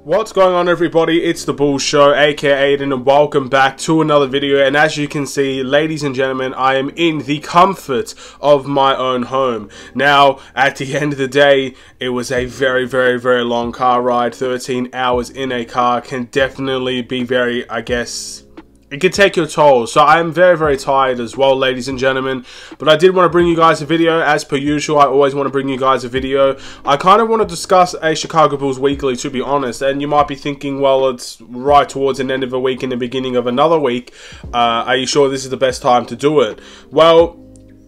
What's going on, everybody? It's the Bulls Show, aka Aiden, and welcome back to another video. And as you can see, ladies and gentlemen, I am in the comfort of my own home. Now, at the end of the day, it was a very long car ride. 13 hours in a car can definitely be very, I guess, it can take your toll. So I'm very tired as well, ladies and gentlemen. But I did want to bring you guys a video. As per usual, I always want to bring you guys a video. I kind of want to discuss a Chicago Bulls weekly, to be honest. And you might be thinking, well, it's right towards the end of a week and the beginning of another week. Are you sure this is the best time to do it? Well,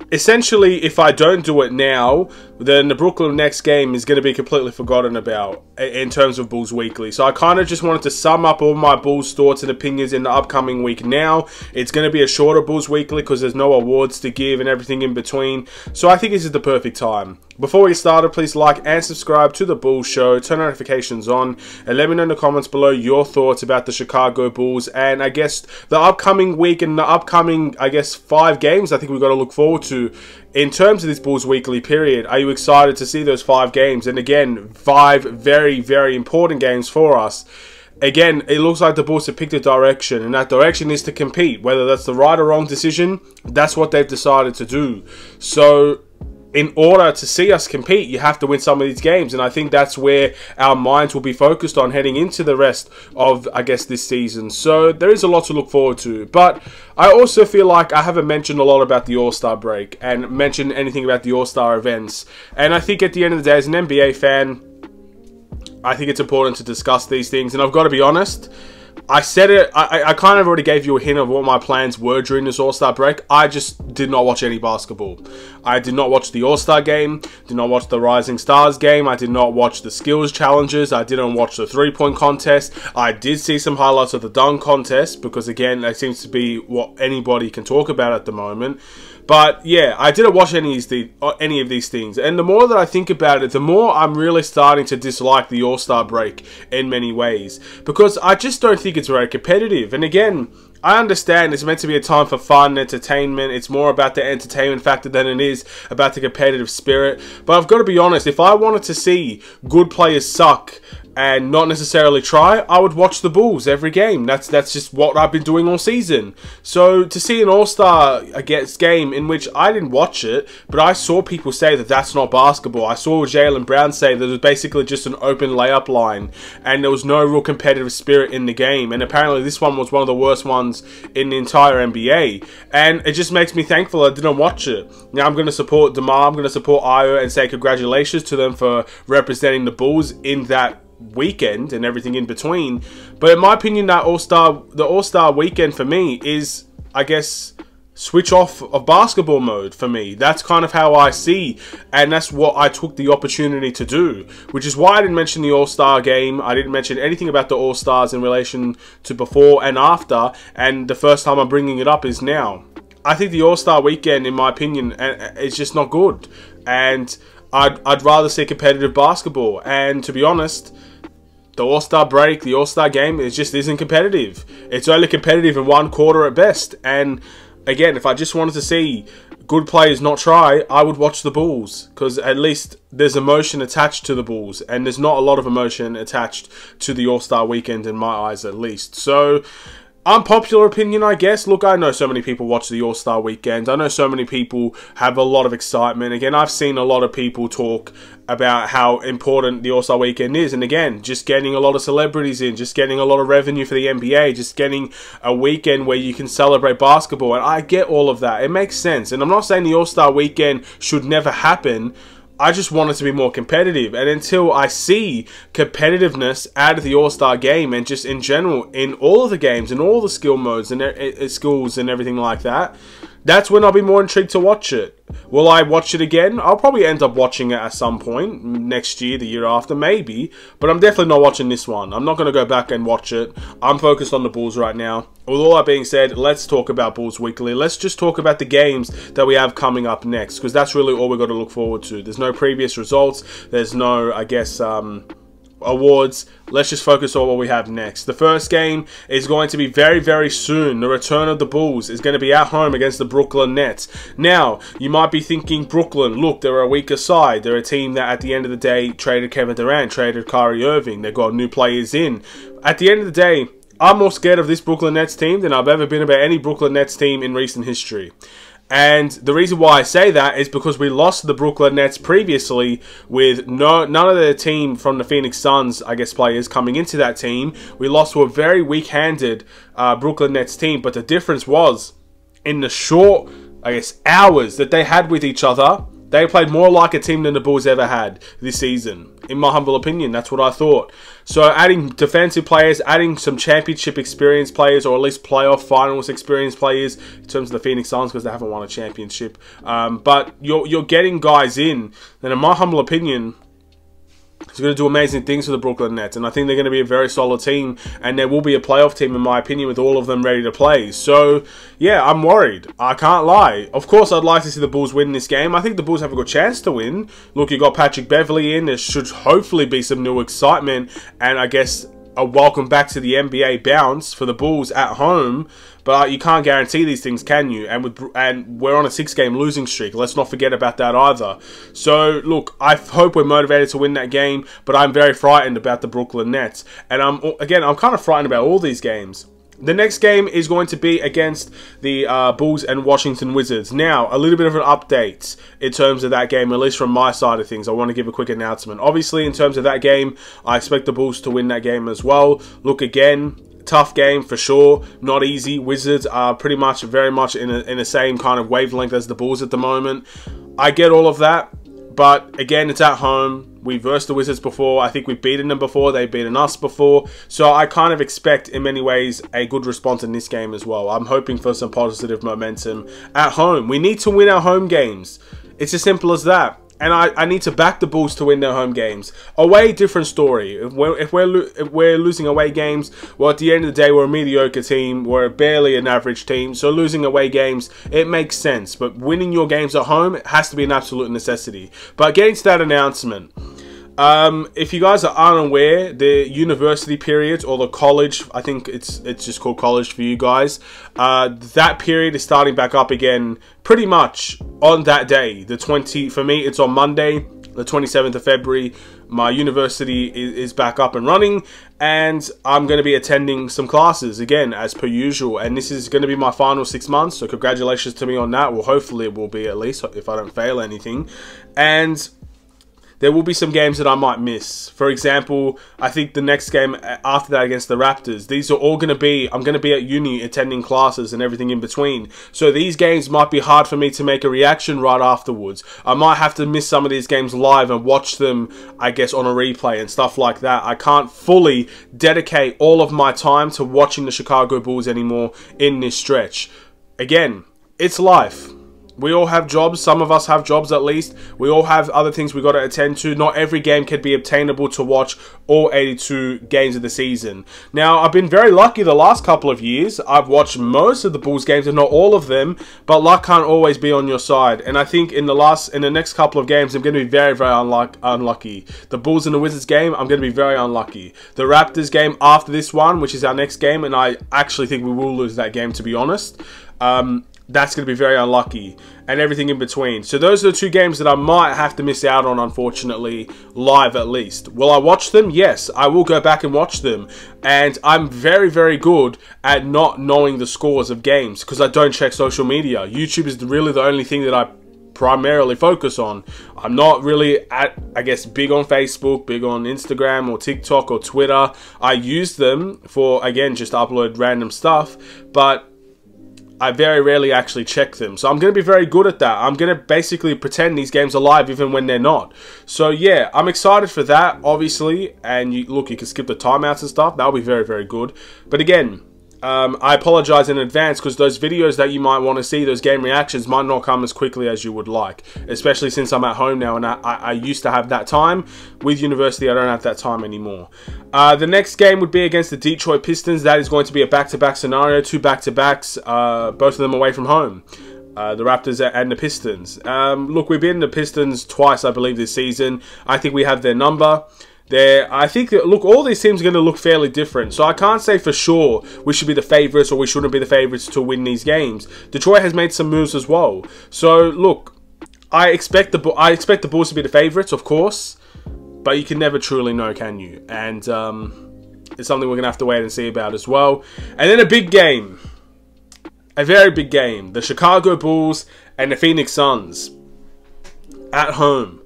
essentially, if I don't do it now, then the Brooklyn Nets game is going to be completely forgotten about in terms of Bulls Weekly. So I kind of just wanted to sum up all my Bulls thoughts and opinions in the upcoming week now. It's going to be a shorter Bulls Weekly because there's no awards to give and everything in between. So I think this is the perfect time. Before we get started, please like and subscribe to the Bulls Show, turn notifications on, and let me know in the comments below your thoughts about the Chicago Bulls and I guess the upcoming week and the upcoming, I guess, 5 games I think we've got to look forward to in terms of this Bulls Weekly period. Are you excited to see those 5 games? And again, 5 very important games for us. Again, it looks like the Bulls have picked a direction, and that direction is to compete. Whether that's the right or wrong decision, that's what they've decided to do. So in order to see us compete, you have to win some of these games, and I think that's where our minds will be focused on heading into the rest of, I guess, this season. So there is a lot to look forward to, but I also feel like I haven't mentioned a lot about the All-Star break and mentioned anything about the All-Star events, and I think at the end of the day, as an NBA fan, I think it's important to discuss these things. And I've got to be honest, I said it, I kind of already gave you a hint of what my plans were during this All-Star break. I just did not watch any basketball. I did not watch the All-Star game, did not watch the Rising Stars game, I did not watch the skills challenges, I didn't watch the 3-point contest. I did see some highlights of the dunk contest because, again, that seems to be what anybody can talk about at the moment. But yeah, I didn't watch any of these things. And the more that I think about it, the more I'm really starting to dislike the All-Star break in many ways. Because I just don't think it's very competitive. And again, I understand it's meant to be a time for fun and entertainment. It's more about the entertainment factor than it is about the competitive spirit. But I've got to be honest, if I wanted to see good players suck and not necessarily try, I would watch the Bulls every game. That's just what I've been doing all season. So to see an All-Star game in which I didn't watch it, but I saw people say that that's not basketball. I saw Jaylen Brown say that it was basically just an open layup line and there was no real competitive spirit in the game. And apparently this one was one of the worst ones in the entire NBA. And it just makes me thankful I didn't watch it. Now I'm going to support DeMar, I'm going to support Ayo and say congratulations to them for representing the Bulls in that weekend and everything in between. But in my opinion, that the All-Star weekend for me is, I guess, switch off of basketball mode for me. That's kind of how I see, and that's what I took the opportunity to do, which is why I didn't mention the All-Star game. I didn't mention anything about the All-Stars in relation to before and after, and the first time I'm bringing it up is now. I think the All-Star weekend, in my opinion, is just not good, and I'd rather see competitive basketball. And to be honest, the All-Star break, the All-Star game, it just isn't competitive. It's only competitive in one quarter at best. And again, if I just wanted to see good players not try, I would watch the Bulls, because at least there's emotion attached to the Bulls, and there's not a lot of emotion attached to the All-Star weekend in my eyes, at least. So unpopular opinion, I guess. Look, I know so many people watch the All-Star weekend. I know so many people have a lot of excitement. Again, I've seen a lot of people talk about how important the All-Star weekend is. And again, just getting a lot of celebrities in, just getting a lot of revenue for the NBA, just getting a weekend where you can celebrate basketball. And I get all of that. It makes sense. And I'm not saying the All-Star weekend should never happen. I just want it to be more competitive, and until I see competitiveness out of the All-Star game and just in general in all of the games and all the skill modes and skills and everything like that, that's when I'll be more intrigued to watch it. Will I watch it again? I'll probably end up watching it at some point next year, the year after, maybe. But I'm definitely not watching this one. I'm not going to go back and watch it. I'm focused on the Bulls right now. With all that being said, let's talk about Bulls Weekly. Let's just talk about the games that we have coming up next, because that's really all we've got to look forward to. There's no previous results. There's no, I guess, awards. Let's just focus on what we have next. The first game is going to be very, very soon. The return of the Bulls is going to be at home against the Brooklyn Nets. Now, you might be thinking, Brooklyn, look, they're a weaker side. They're a team that at the end of the day traded Kevin Durant, traded Kyrie Irving. They've got new players in. At the end of the day, I'm more scared of this Brooklyn Nets team than I've ever been about any Brooklyn Nets team in recent history. And the reason why I say that is because we lost the Brooklyn Nets previously with none of the team from the Phoenix Suns, I guess, players coming into that team. We lost to a very weak-handed Brooklyn Nets team. But the difference was in the short, I guess, hours that they had with each other, they played more like a team than the Bulls ever had this season. In my humble opinion, that's what I thought. So adding defensive players, adding some championship experience players, or at least playoff finals experience players, in terms of the Phoenix Suns, because they haven't won a championship. But you're getting guys in, and in my humble opinion, it's going to do amazing things for the Brooklyn Nets, and I think they're going to be a very solid team, and there will be a playoff team, in my opinion, with all of them ready to play. So, yeah, I'm worried. I can't lie. Of course, I'd like to see the Bulls win this game. I think the Bulls have a good chance to win. Look, you got Patrick Beverley in. There should hopefully be some new excitement, and I guess a welcome back to the NBA bounce for the Bulls at home. But you can't guarantee these things, can you? And we're on a 6-game losing streak. Let's not forget about that either. So, look, I hope we're motivated to win that game, but I'm very frightened about the Brooklyn Nets. And I'm kind of frightened about all these games. The next game is going to be against the Bulls and Washington Wizards. Now, a little bit of an update in terms of that game, at least from my side of things. I want to give a quick announcement. Obviously, in terms of that game, I expect the Bulls to win that game as well. Look, again, tough game for sure, not easy. Wizards are pretty much very much in the same kind of wavelength as the Bulls at the moment. I get all of that, but again, it's at home. We versed the Wizards before. I think we've beaten them before. They've beaten us before. So I kind of expect, in many ways, a good response in this game as well. I'm hoping for some positive momentum at home. We need to win our home games. It's as simple as that. And I need to back the Bulls to win their home games. Away, different story. If we're losing away games, well, at the end of the day, we're a mediocre team. We're barely an average team. So losing away games, it makes sense. But winning your games at home, it has to be an absolute necessity. But getting to that announcement, if you guys are unaware, the university periods, or the college, I think it's just called college for you guys, that period is starting back up again pretty much on that day. For me, it's on Monday, the 27th of February. My university is back up and running, and I'm going to be attending some classes again, as per usual. And this is going to be my final 6 months, so congratulations to me on that. Well, hopefully it will be, at least, if I don't fail anything. And there will be some games that I might miss. For example, I think the next game after that against the Raptors, these are all going to be, I'm going to be at uni attending classes and everything in between. So these games might be hard for me to make a reaction right afterwards. I might have to miss some of these games live and watch them, I guess, on a replay and stuff like that. I can't fully dedicate all of my time to watching the Chicago Bulls anymore in this stretch. Again, it's life. We all have jobs. Some of us have jobs at least. We all have other things we got to attend to. Not every game can be obtainable to watch all 82 games of the season. Now, I've been very lucky the last couple of years. I've watched most of the Bulls games and not all of them, but luck can't always be on your side. And I think in the next couple of games, I'm going to be very, very unlucky. The Bulls and the Wizards game, I'm going to be very unlucky. The Raptors game after this one, which is our next game, and I actually think we will lose that game, to be honest. That's going to be very unlucky, and everything in between. So those are the two games that I might have to miss out on, unfortunately, live at least. Will I watch them? Yes, I will go back and watch them. And I'm very, very good at not knowing the scores of games because I don't check social media. YouTube is really the only thing that I primarily focus on. I'm not really I guess, big on Facebook, big on Instagram or TikTok or Twitter. I use them for, again, just to upload random stuff, but I very rarely actually check them. So I'm going to be very good at that. I'm going to basically pretend these games are live even when they're not. So yeah, I'm excited for that, obviously. And you can skip the timeouts and stuff. That'll be very, very good. But again, I apologize in advance because those videos that you might want to see, those game reactions, might not come as quickly as you would like. Especially since I'm at home now and I used to have that time. With university, I don't have that time anymore. The next game would be against the Detroit Pistons. That is going to be a back-to-back scenario. 2 back-to-backs, both of them away from home. The Raptors and the Pistons. Look, we've beaten the Pistons twice, I believe, this season. I think we have their number. I think that, look, all these teams are going to look fairly different. So I can't say for sure we should be the favourites or we shouldn't be the favourites to win these games. Detroit has made some moves as well. So look, I expect the Bulls to be the favourites, of course, but you can never truly know, can you? And it's something we're going to have to wait and see about as well. And then a big game. A very big game. The Chicago Bulls and the Phoenix Suns at home.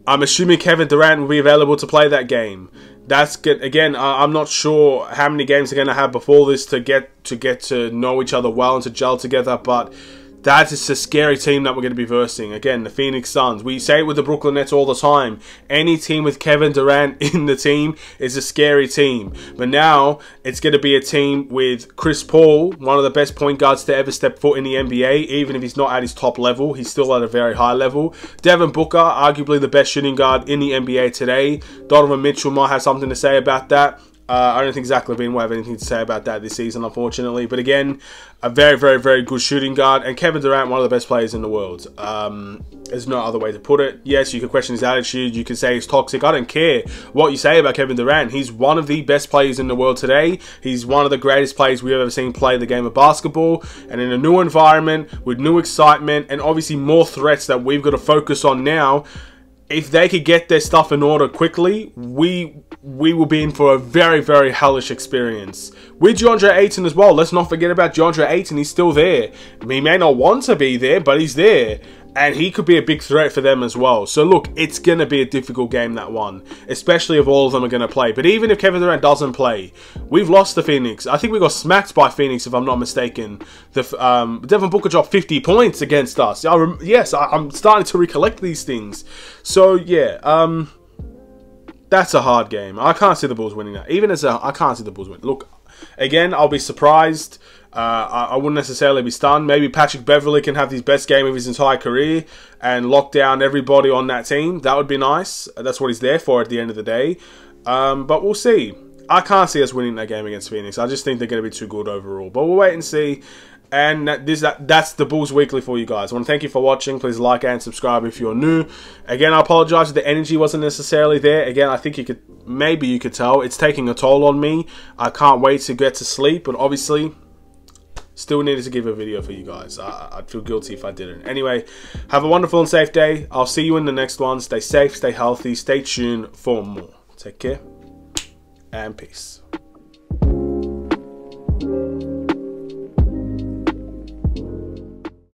I'm assuming Kevin Durant will be available to play that game. That's good. Again, I'm not sure how many games they're going to have before this to get to know each other well and to gel together, but that is a scary team that we're going to be versing. Again, the Phoenix Suns. We say it with the Brooklyn Nets all the time. Any team with Kevin Durant in the team is a scary team. But now, it's going to be a team with Chris Paul, one of the best point guards to ever step foot in the NBA. Even if he's not at his top level, he's still at a very high level. Devin Booker, arguably the best shooting guard in the NBA today. Donovan Mitchell might have something to say about that. I don't think Zach LaVine will have anything to say about that this season, unfortunately. But again, a very, very, very good shooting guard. And Kevin Durant, one of the best players in the world. There's no other way to put it. Yes, you can question his attitude. You can say he's toxic. I don't care what you say about Kevin Durant. He's one of the best players in the world today. He's one of the greatest players we've ever seen play the game of basketball. And in a new environment, with new excitement, and obviously more threats that we've got to focus on now, if they could get their stuff in order quickly, we will be in for a very, very hellish experience. With DeAndre Ayton as well. Let's not forget about DeAndre Ayton. He's still there. He may not want to be there, but he's there. And he could be a big threat for them as well. So look, it's going to be a difficult game, that one. Especially if all of them are going to play. But even if Kevin Durant doesn't play, we've lost to Phoenix. I think we got smacked by Phoenix, if I'm not mistaken. Devin Booker dropped 50 points against us. Yes, I'm starting to recollect these things. So yeah, that's a hard game. I can't see the Bulls winning that. I can't see the Bulls winning. Look, again, I'll be surprised. I wouldn't necessarily be stunned. Maybe Patrick Beverley can have his best game of his entire career and lock down everybody on that team. That would be nice. That's what he's there for at the end of the day. But we'll see. I can't see us winning that game against Phoenix. I just think they're going to be too good overall. But we'll wait and see. And that's the Bulls Weekly for you guys. I want to thank you for watching. Please like and subscribe if you're new. Again, I apologize if the energy wasn't necessarily there. Again, I think maybe you could tell. It's taking a toll on me. I can't wait to get to sleep. But obviously, still needed to give a video for you guys. I'd feel guilty if I didn't. Anyway, have a wonderful and safe day. I'll see you in the next one. Stay safe, stay healthy, stay tuned for more. Take care and peace.